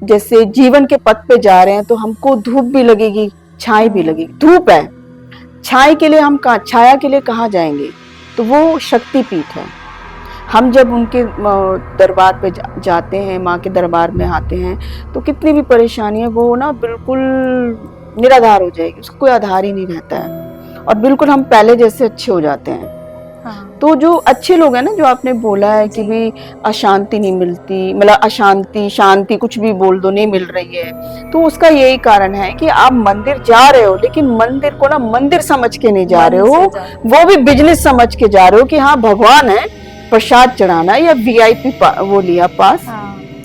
जैसे जीवन के पथ पे जा रहे हैं तो हमको धूप भी लगेगी, छाई भी लगेगी। धूप है, छाई के लिए हम छाया के लिए कहाँ जाएंगे? तो वो शक्तिपीठ है। हम जब उनके दरबार पे जाते हैं, माँ के दरबार में आते हैं, तो कितनी भी परेशानी है वो ना बिल्कुल निराधार हो जाएगी, उसका कोई आधार ही नहीं रहता है, और बिल्कुल हम पहले जैसे अच्छे हो जाते हैं। तो जो अच्छे लोग हैं ना, जो आपने बोला है कि भी अशांति नहीं मिलती, मतलब अशांति शांति कुछ भी बोल दो नहीं मिल रही है, तो उसका यही कारण है कि आप मंदिर जा रहे हो, लेकिन मंदिर को ना मंदिर समझ के नहीं जा रहे हो, वो भी बिजनेस समझ के जा रहे हो कि हाँ भगवान है, प्रसाद चढ़ाना है, या VIP वो लिया पास,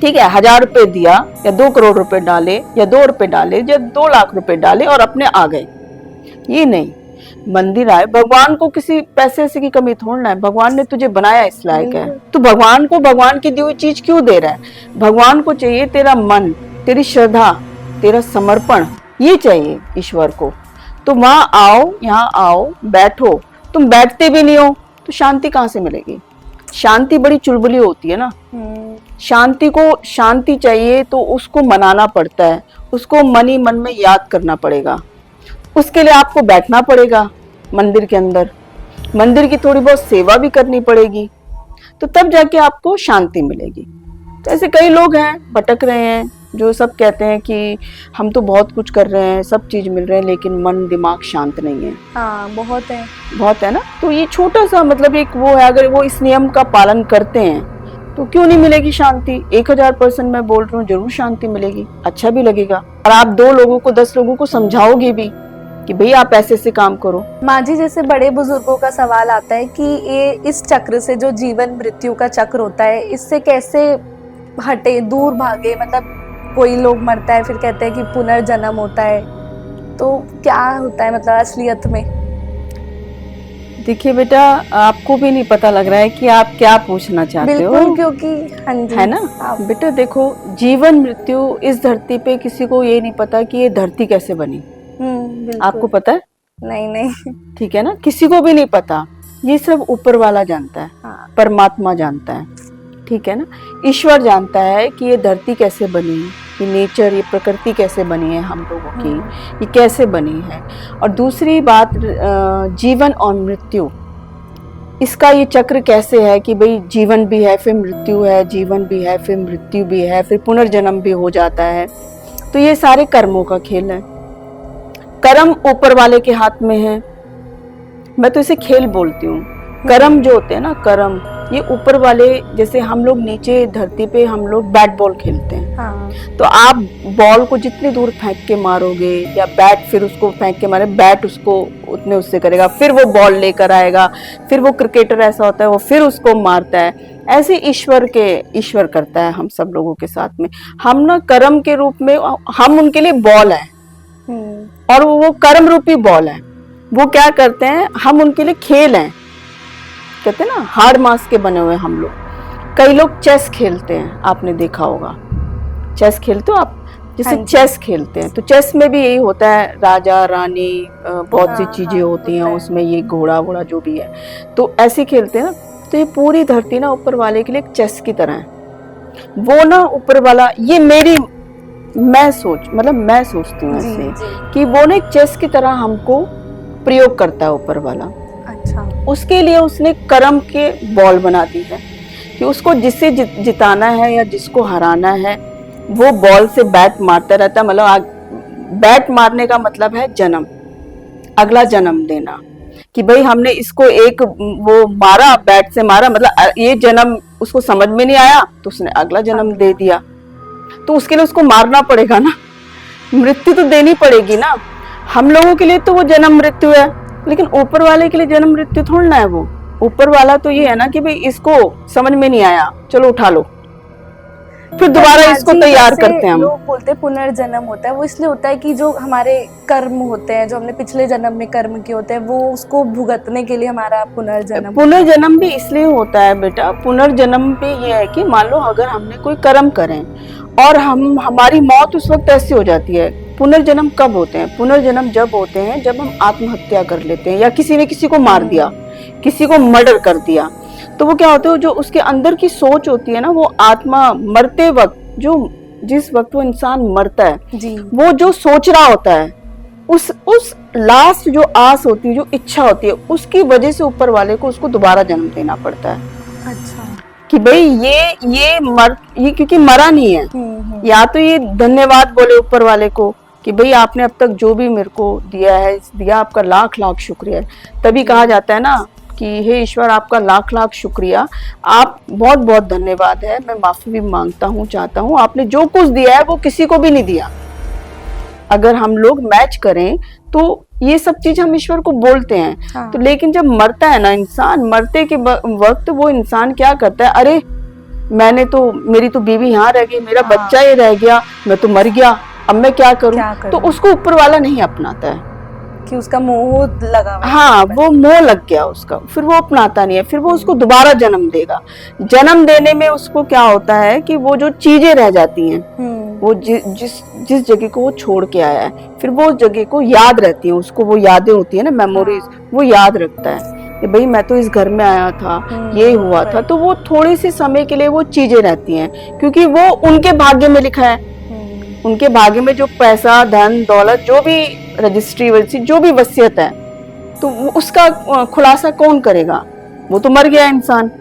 ठीक है, 1000 रुपए दिया, या 2 करोड़ रुपए डाले, या 2 रुपए डाले, या 2 लाख रुपए डाले और अपने आ गए। ये नहीं, मंदिर आए, भगवान को किसी पैसे से की कमी थोड़ना है, भगवान ने तुझे बनाया इस लायक है, तो भगवान को भगवान की दी हुई चीज क्यों दे रहा है? भगवान को चाहिए तेरा मन, तेरी श्रद्धा, तेरा समर्पण, ये चाहिए ईश्वर को। तो वहां आओ, यहाँ आओ, बैठो। तुम बैठते भी नहीं हो तो शांति कहाँ से मिलेगी? शांति बड़ी चुलबुली होती है ना। शांति को शांति चाहिए तो उसको मनाना पड़ता है, उसको मन ही मन में याद करना पड़ेगा, उसके लिए आपको बैठना पड़ेगा मंदिर के अंदर, मंदिर की थोड़ी बहुत सेवा भी करनी पड़ेगी, तो तब जाके आपको शांति मिलेगी। तो ऐसे कई लोग हैं भटक रहे हैं, जो सब कहते हैं कि हम तो बहुत कुछ कर रहे हैं, सब चीज मिल रहे हैं, लेकिन मन दिमाग शांत नहीं है। बहुत है ना। तो ये छोटा सा मतलब एक वो है, अगर वो इस नियम का पालन करते हैं तो क्यों नहीं मिलेगी शांति? 1000% मैं बोल रही हूँ, जरूर शांति मिलेगी, अच्छा भी लगेगा। और आप 2 लोगों को 10 लोगों को समझाओगे भी कि भाई आप ऐसे से काम करो। माँ जी, जैसे बड़े बुजुर्गों का सवाल आता है कि ये इस चक्र से, जो जीवन मृत्यु का चक्र होता है, इससे कैसे हटे, दूर भागे? मतलब कोई लोग मरता है फिर कहते हैं कि पुनर्जन्म होता है, तो क्या होता है मतलब असलियत में? देखिए बेटा, आपको भी नहीं पता लग रहा है कि आप क्या पूछना चाहते हो। बिल्कुल, क्योंकि हाँ जी, है ना बेटा, देखो जीवन मृत्यु इस धरती पे किसी को ये नहीं पता कि ये धरती कैसे बनी। आपको पता है? नहीं। ठीक है ना, किसी को भी नहीं पता, ये सब ऊपर वाला जानता है। परमात्मा जानता है, ठीक है ना। ईश्वर जानता है कि ये धरती कैसे बनी, ये नेचर, ये प्रकृति कैसे बनी है हम लोगों की, ये कैसे बनी है। और दूसरी बात, जीवन और मृत्यु, इसका ये चक्र कैसे है कि भाई जीवन भी है फिर मृत्यु है, जीवन भी है फिर मृत्यु भी है, फिर पुनर्जन्म भी हो जाता है। तो ये सारे कर्मों का खेल है। कर्म ऊपर वाले के हाथ में है, मैं तो इसे खेल बोलती हूँ। कर्म जो होते हैं ना, कर्म, ये ऊपर वाले, जैसे हम लोग नीचे धरती पे हम लोग बैट बॉल खेलते हैं। हाँ। तो आप बॉल को जितनी दूर फेंक के मारोगे, या बैट फिर उसको फेंक के मारे, बैट उसको उतने उससे करेगा, फिर वो बॉल लेकर आएगा, फिर वो क्रिकेटर ऐसा होता है वो फिर उसको मारता है। ऐसे ईश्वर करता है हम सब लोगों के साथ में। हम ना कर्म के रूप में हम उनके लिए बॉल है, और वो कर्म रूपी बॉल है। वो क्या करते हैं, हम उनके लिए खेल हैं। कहते हैं ना हार्ड मास के बने हुए हम लोग। कई लोग चेस खेलते हैं, आपने देखा होगा। चेस खेलते हो आप? जैसे चेस खेलते हैं तो चेस में भी यही होता है, राजा रानी, बहुत सी चीजें होती हैं उसमें, ये घोड़ा वोड़ा जो भी है, तो ऐसे खेलते हैं ना। तो ये पूरी धरती ना ऊपर वाले के लिए एक चेस की तरह है। वो ना ऊपर वाला, ये मैं सोचती हूँ ऐसे कि वो ना एक चेस की तरह हमको प्रयोग करता है ऊपर वाला। अच्छा। उसके लिए उसने कर्म के बॉल बना दी है कि उसको जिससे जिताना है या जिसको हराना है, वो बॉल से बैट मारता रहता है। मतलब बैट मारने का मतलब है जन्म, अगला जन्म देना, कि भाई हमने इसको एक वो मारा, बैट से मारा, मतलब ये जन्म उसको समझ में नहीं आया तो उसने अगला जन्म दे दिया। तो उसके लिए उसको मारना पड़ेगा ना, मृत्यु तो देनी पड़ेगी ना। हम लोगों के लिए तो वो जन्म मृत्यु है, लेकिन ऊपर वाले के लिए जन्म मृत्यु थोड़ा ना है वो। ऊपर वाला तो ये है ना कि भाई इसको समझ में नहीं आया, चलो उठा लो, फिर दोबारा इसको तैयार करते हैं हम। लोग बोलते हैं पुनर्जन्म होता है, वो इसलिए होता है कि जो हमारे कर्म होते हैं, जो हमने पिछले जन्म में कर्म किए होते हैं, वो उसको भुगतने के लिए हमारा पुनर्जन्म भी इसलिए होता है बेटा। पुनर्जन्म भी ये है कि मान लो अगर हमने कोई कर्म करें और हमारी मौत उस वक्त ऐसी हो जाती है। पुनर्जन्म कब होते हैं? पुनर्जन्म जब होते हैं जब हम आत्महत्या कर लेते हैं, या किसी ने किसी को मार दिया, किसी को मर्डर कर दिया। तो वो क्या होता है, जो उसके अंदर की सोच होती है ना, वो आत्मा मरते वक्त, जिस वक्त वो इंसान मरता है जी, वो जो सोच रहा होता है, उस लास्ट जो आस होती है, जो इच्छा होती है, उसकी वजह से ऊपर वाले को उसको दोबारा जन्म देना पड़ता है। अच्छा। कि भाई ये क्योंकि मरा नहीं है, या तो ये धन्यवाद बोले ऊपर वाले को कि भाई आपने अब तक जो भी मेरे को दिया आपका लाख लाख शुक्रिया। तभी कहा जाता है ना कि हे ईश्वर, आपका लाख लाख शुक्रिया, आप बहुत बहुत धन्यवाद है, मैं माफी भी मांगता हूँ, चाहता हूँ, आपने जो कुछ दिया है वो किसी को भी नहीं दिया। अगर हम लोग मैच करें तो ये सब चीज हम ईश्वर को बोलते हैं। हाँ। तो लेकिन जब मरता है ना इंसान, मरते के वक्त वो इंसान क्या करता है, अरे मेरी तो बीवी यहाँ रह गई, मेरा बच्चा ये रह गया, मैं तो मर गया, अब मैं क्या करूं? तो उसको ऊपर वाला नहीं अपनाता है कि उसका मोह लगा हुआ है। हाँ, वो मोह लग गया उसका, फिर वो अपनाता नहीं है, फिर वो उसको दोबारा जन्म देगा। जन्म देने में उसको क्या होता है कि वो जो चीजें रह जाती हैं, वो जिस जगह को वो छोड़ के आया है, फिर वो उस जगह को याद रहती है, उसको वो यादें होती है ना, मेमोरीज, वो याद रखता है कि भाई मैं तो इस घर में आया था, ये हुआ था। तो वो थोड़े से समय के लिए वो चीजें रहती हैं, क्योंकि वो उनके भाग्य में लिखा है। उनके भाग्य में जो पैसा, धन, दौलत, जो भी रजिस्ट्री, जो भी वसीयत है, तो उसका खुलासा कौन करेगा? वो तो मर गया इंसान,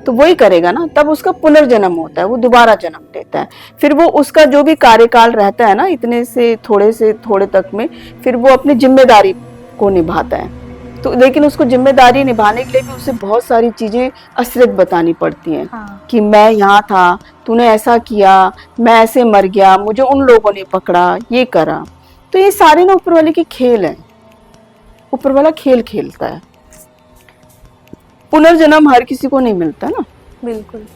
तो वही करेगा ना। तब उसका पुनर्जन्म होता है, वो दोबारा जन्म लेता है। फिर वो उसका जो भी कार्यकाल रहता है ना, इतने से थोड़े तक में, फिर वो अपनी जिम्मेदारी को निभाता है। तो लेकिन उसको जिम्मेदारी निभाने के लिए भी उसे बहुत सारी चीजें असलियत बतानी पड़ती हैं। हाँ। कि मैं यहाँ था, तूने ऐसा किया, मैं ऐसे मर गया, मुझे उन लोगों ने पकड़ा, ये करा। तो ये सारे ना ऊपर वाले की खेल है, ऊपर वाला खेल खेलता है। पुनर्जन्म हर किसी को नहीं मिलता ना। बिल्कुल।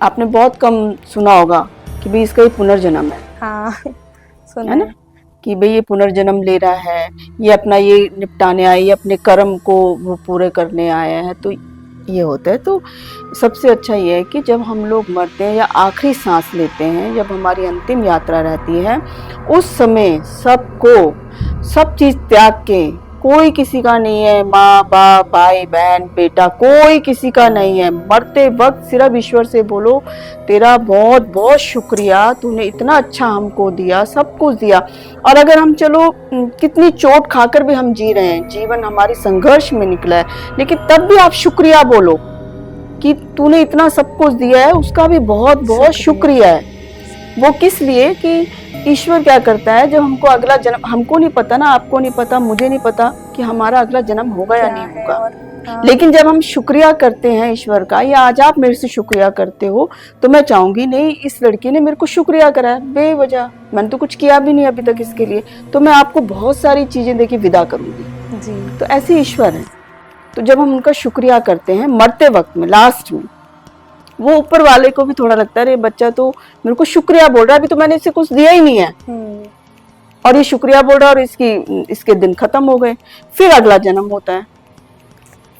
आपने बहुत कम सुना होगा कि भाई इसका ये पुनर्जन्म है। हाँ, सुना है ना, कि भाई ये पुनर्जन्म ले रहा है, ये अपना ये निपटाने आया, ये अपने कर्म को वो पूरे करने आया है, तो ये होता है। तो सबसे अच्छा ये है कि जब हम लोग मरते हैं या आखिरी सांस लेते हैं, जब हमारी अंतिम यात्रा रहती है, उस समय सबको सब चीज त्याग के, कोई किसी का नहीं है, माँ बाप, भाई बहन, बेटा, कोई किसी का नहीं है। मरते वक्त सिर्फ ईश्वर से बोलो, तेरा बहुत बहुत शुक्रिया, तूने इतना अच्छा हमको दिया, सब कुछ दिया। और अगर हम चलो कितनी चोट खाकर भी हम जी रहे हैं, जीवन हमारी संघर्ष में निकला है, लेकिन तब भी आप शुक्रिया बोलो कि तूने इतना सब कुछ दिया है, उसका भी बहुत बहुत शुक्रिया है। वो किस लिए कि ईश्वर क्या करता है, जब हमको अगला जन्म, हमको नहीं पता ना, आपको नहीं पता, मुझे नहीं पता कि हमारा अगला जन्म होगा या नहीं होगा, लेकिन जब हम शुक्रिया करते हैं ईश्वर का, या आज आप मेरे से शुक्रिया करते हो, तो मैं चाहूंगी नहीं इस लड़की ने मेरे को शुक्रिया करा है बेवजह, मैंने तो कुछ किया भी नहीं अभी तक इसके लिए, तो मैं आपको बहुत सारी चीजें देके विदा करूंगी जी। तो ऐसे ईश्वर है। तो जब हम उनका शुक्रिया करते हैं मरते वक्त में, लास्ट में, वो ऊपर वाले को भी थोड़ा लगता है अरे बच्चा तो मेरे को शुक्रिया बोल रहा है, अभी तो मैंने इसे कुछ दिया ही नहीं है, और ये शुक्रिया बोल रहा है, और इसके दिन खत्म हो गए। फिर अगला जन्म होता है,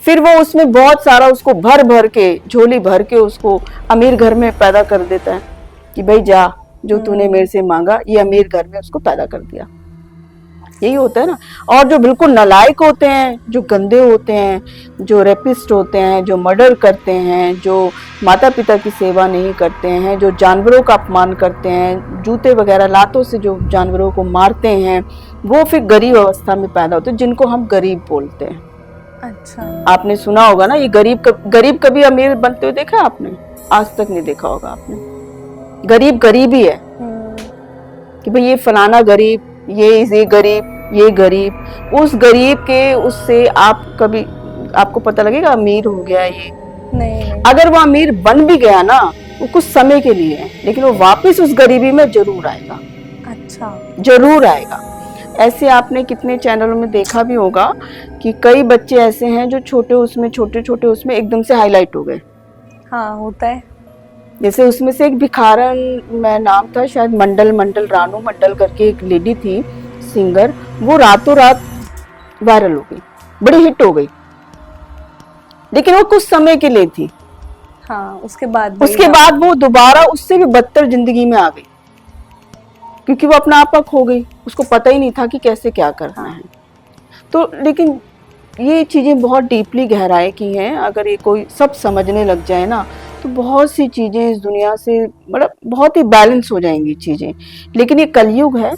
फिर वो उसमें बहुत सारा उसको भर भर के, झोली भर के उसको अमीर घर में पैदा कर देता है कि भाई जा, जो तूने मेरे से मांगा, ये अमीर घर में उसको पैदा कर दिया। यही होता है ना। और जो बिल्कुल नालायक होते हैं, जो गंदे होते हैं, जो रेपिस्ट होते हैं, जो मर्डर करते हैं, जो माता पिता की सेवा नहीं करते हैं, जो जानवरों का अपमान करते हैं, जूते वगैरह लातों से जो जानवरों को मारते हैं, वो फिर गरीब अवस्था में पैदा होते हैं, जिनको हम गरीब बोलते हैं। अच्छा, आपने सुना होगा ना, ये गरीब कभी अमीर बनते हुए देखा आपने? आज तक नहीं देखा होगा आपने। गरीब गरीब ही है कि भाई ये फलाना गरीब, ये गरीब, ये गरीब, उस गरीब के उससे आप कभी, आपको पता लगेगा अमीर हो गया ये नहीं। अगर वो अमीर बन भी गया ना, वो कुछ समय के लिए है, लेकिन वो वापस उस गरीबी में जरूर आएगा। अच्छा, जरूर आएगा। ऐसे आपने कितने चैनलों में देखा भी होगा कि कई बच्चे ऐसे हैं जो छोटे छोटे उसमें एकदम से हाईलाइट हो गए। हाँ, होता है। जैसे उसमें से एक भिखारन, मैं नाम था शायद मंडल रानू मंडल करके एक लेडी थी सिंगर, वो रातों रात वायरल हो गई, बड़ी हिट हो गई, लेकिन वो कुछ समय के लिए थी। हाँ, उसके बाद वो दोबारा उससे भी बदतर जिंदगी में आ गई, क्योंकि वो अपना आपा खो गई, उसको पता ही नहीं था कि कैसे क्या करना है। तो लेकिन ये चीजें बहुत डीपली गहराई की हैं, अगर ये कोई सब समझने लग जाए ना, तो बहुत सी चीजें इस दुनिया से मतलब बहुत ही बैलेंस हो जाएंगी चीजें। लेकिन ये कलयुग है,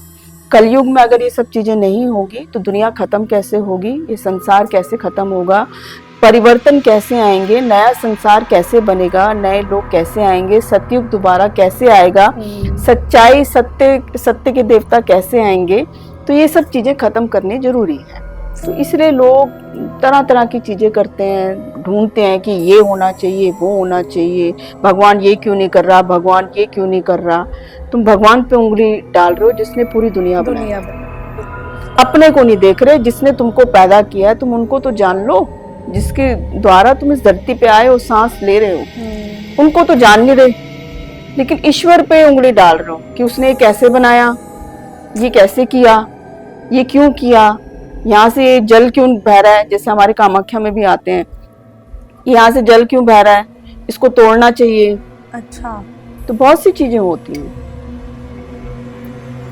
कलयुग में अगर ये सब चीजें नहीं होगी तो दुनिया खत्म कैसे होगी, ये संसार कैसे खत्म होगा, परिवर्तन कैसे आएंगे, नया संसार कैसे बनेगा, नए लोग कैसे आएंगे, सतयुग दोबारा कैसे आएगा, सच्चाई सत्य के देवता कैसे आएंगे, तो ये सब चीजें खत्म करनी जरूरी है। तो इसलिए लोग तरह तरह की चीजें करते हैं, ढूंढते हैं कि ये होना चाहिए, वो होना चाहिए, भगवान ये क्यों नहीं कर रहा, भगवान ये क्यों नहीं कर रहा। तुम भगवान पे उंगली डाल रहे हो जिसने पूरी दुनिया बनाई, अपने को नहीं देख रहे, जिसने तुमको पैदा किया है तुम उनको तो जान लो, जिसके द्वारा तुम इस धरती पे आए हो, सांस ले रहे हो, उनको तो जान नहीं रहे, लेकिन ईश्वर पे उंगली डाल रहे हो कि उसने ये कैसे बनाया, ये कैसे किया, ये क्यों किया, यहाँ से जल क्यों बह रहा है, जैसे हमारे कामाख्या में भी आते हैं, यहाँ से जल क्यों बह रहा है, इसको तोड़ना चाहिए। अच्छा, तो बहुत सी चीजें होती हैं।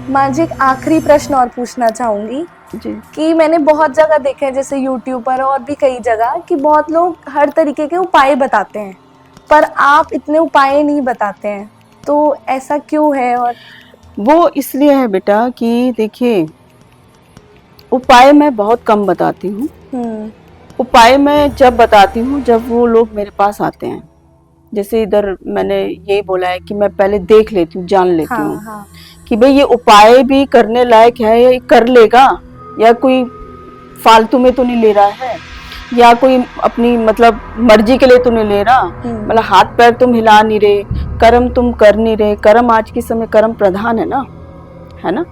माँ जी, एक आखिरी प्रश्न और पूछना चाहूंगी जी, कि मैंने बहुत जगह देखे हैं, जैसे यूट्यूब पर और भी कई जगह, कि बहुत लोग हर तरीके के उपाय बताते हैं, पर आप इतने उपाय नहीं बताते हैं, तो ऐसा क्यों है? और वो इसलिए है बेटा कि देखिए, उपाय मैं बहुत कम बताती हूँ। उपाय मैं जब बताती हूँ जब वो लोग मेरे पास आते हैं। जैसे इधर मैंने यही बोला है कि मैं पहले देख लेती हूँ, जान लेती हूँ, हाँ, कि भाई ये उपाय भी करने लायक है, या कर लेगा, या कोई फालतू में तो नहीं ले रहा है, या कोई अपनी मतलब मर्जी के लिए तो नहीं ले रहा, मतलब हाथ पैर तुम हिला नहीं रहे, कर्म तुम कर नहीं रहे। कर्म आज के समय कर्म प्रधान है ना, है ना,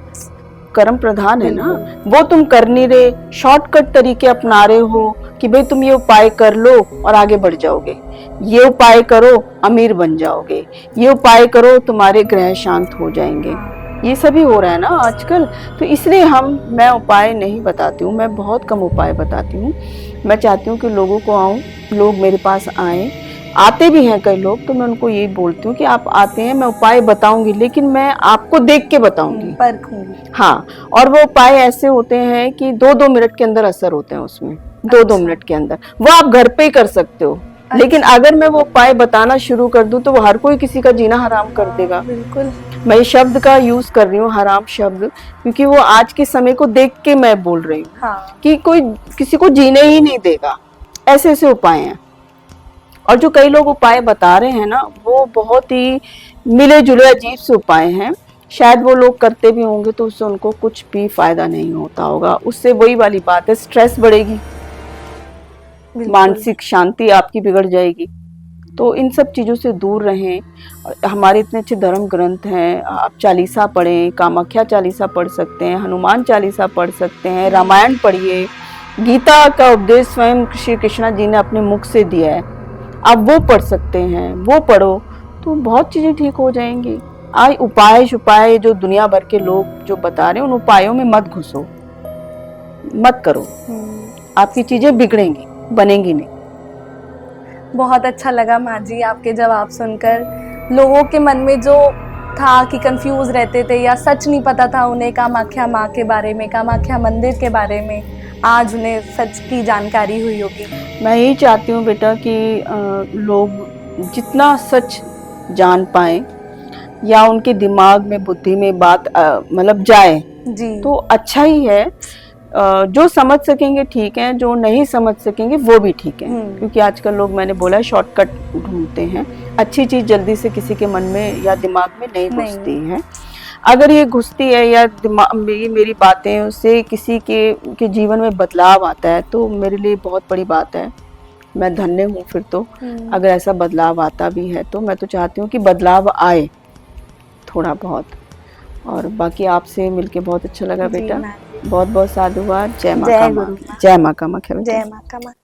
कर्म प्रधान है ना, वो तुम कर नहीं रहे, शॉर्टकट तरीके अपना रहे हो कि भाई तुम ये उपाय कर लो और आगे बढ़ जाओगे, ये उपाय करो अमीर बन जाओगे, ये उपाय करो तुम्हारे ग्रह शांत हो जाएंगे। ये सभी हो रहा है ना आजकल। तो इसलिए मैं उपाय नहीं बताती हूँ, मैं बहुत कम उपाय बताती हूँ। मैं चाहती हूँ कि लोगों को आऊँ, लोग मेरे पास आए, आते भी हैं कई लोग, तो मैं उनको यही बोलती हूँ कि आप आते हैं, मैं उपाय बताऊंगी, लेकिन मैं आपको देख के बताऊंगी, परखूंगी। हाँ, और वो उपाय ऐसे होते हैं कि 2-2 मिनट के अंदर असर होते हैं उसमें, 2-2 मिनट के अंदर, वो आप घर पे ही कर सकते हो। लेकिन अगर मैं वो उपाय बताना शुरू कर दूं तो वो हर कोई किसी का जीना हराम कर देगा। बिल्कुल, मैं ये शब्द का यूज कर रही हूँ, हराम शब्द, क्योंकि वो आज के समय को देख के मैं बोल रही हूँ। हाँ। कि कोई किसी को जीने ही नहीं देगा, ऐसे ऐसे उपाय हैं। और जो कई लोग उपाय बता रहे हैं ना, वो बहुत ही मिले जुले अजीब से उपाय हैं, शायद वो लोग करते भी होंगे तो उससे उनको कुछ भी फायदा नहीं होता होगा। उससे वही वाली बात है, स्ट्रेस बढ़ेगी, मानसिक शांति आपकी बिगड़ जाएगी। तो इन सब चीज़ों से दूर रहें। हमारे इतने अच्छे धर्म ग्रंथ हैं, आप चालीसा पढ़ें, कामाख्या चालीसा पढ़ सकते हैं, हनुमान चालीसा पढ़ सकते हैं, रामायण पढ़िए। गीता का उपदेश स्वयं श्री कृष्णा जी ने अपने मुख से दिया है, आप वो पढ़ सकते हैं, वो पढ़ो तो बहुत चीज़ें ठीक हो जाएंगी। आज उपाय जो दुनिया भर के लोग जो बता रहे हैं, उन उपायों में मत घुसो, मत करो, आपकी चीज़ें बिगड़ेंगी, बनेंगी नहीं। बहुत अच्छा लगा माँ जी आपके जवाब सुनकर। लोगों के मन में जो था कि कंफ्यूज रहते थे या सच नहीं पता था उन्हें कामाख्या माँ के बारे में, कामाख्या मंदिर के बारे में, आज उन्हें सच की जानकारी हुई होगी। मैं यही चाहती हूँ बेटा कि लोग जितना सच जान पाए या उनके दिमाग में, बुद्धि में बात मतलब जाए जी, तो अच्छा ही है। जो समझ सकेंगे ठीक है, जो नहीं समझ सकेंगे वो भी ठीक है, क्योंकि आजकल लोग, मैंने बोला, शॉर्टकट ढूंढते हैं। अच्छी चीज जल्दी से किसी के मन में या दिमाग में नहीं घुसती है। अगर ये घुसती है या मेरी बातें उससे किसी के जीवन में बदलाव आता है तो मेरे लिए बहुत बड़ी बात है, मैं धन्य हूँ। फिर तो अगर ऐसा बदलाव आता भी है तो मैं तो चाहती हूँ कि बदलाव आए थोड़ा बहुत। और बाकी आपसे मिलके बहुत अच्छा लगा बेटा, बहुत बहुत साधुवाद। जय माँ कामाख्या। जय माँ कामाख्या।